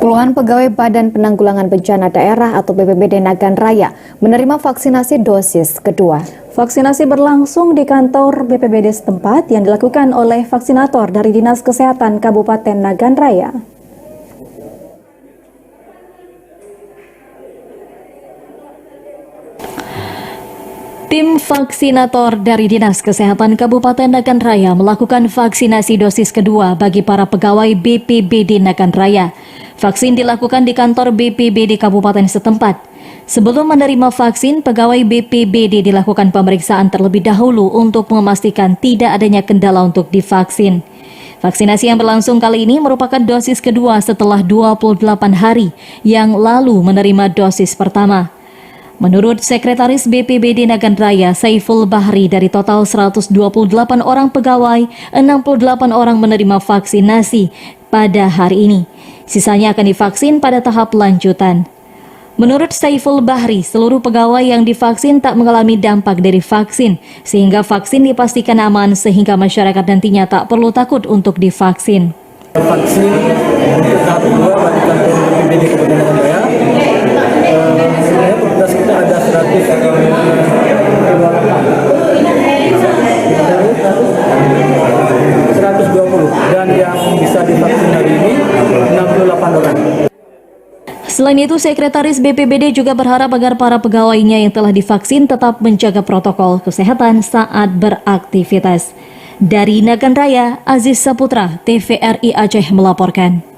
Puluhan pegawai Badan Penanggulangan Bencana Daerah atau BPBD Nagan Raya menerima vaksinasi dosis kedua. Vaksinasi berlangsung di kantor BPBD setempat yang dilakukan oleh vaksinator dari Dinas Kesehatan Kabupaten Nagan Raya. Tim vaksinator dari Dinas Kesehatan Kabupaten Nagan Raya melakukan vaksinasi dosis kedua bagi para pegawai BPBD Nagan Raya. Vaksin dilakukan di kantor BPBD Kabupaten setempat. Sebelum menerima vaksin, pegawai BPBD dilakukan pemeriksaan terlebih dahulu untuk memastikan tidak adanya kendala untuk divaksin. Vaksinasi yang berlangsung kali ini merupakan dosis kedua setelah 28 hari yang lalu menerima dosis pertama. Menurut Sekretaris BPBD Nagan Raya, Saiful Bahri, dari total 128 orang pegawai, 68 orang menerima vaksinasi pada hari ini. Sisanya akan divaksin pada tahap lanjutan. Menurut Saiful Bahri, seluruh pegawai yang divaksin tak mengalami dampak dari vaksin, sehingga vaksin dipastikan aman sehingga masyarakat nantinya tak perlu takut untuk divaksin. Vaksin tahap kedua bagi kantor BPBD Kabupaten Nagan Raya. Sebenarnya petugas kita ada 120 dan yang bisa divaksin hari ini 68 orang. Selain itu, Sekretaris BPBD juga berharap agar para pegawainya yang telah divaksin tetap menjaga protokol kesehatan saat beraktivitas. Dari Nagan Raya, Aziz Saputra, TVRI Aceh melaporkan.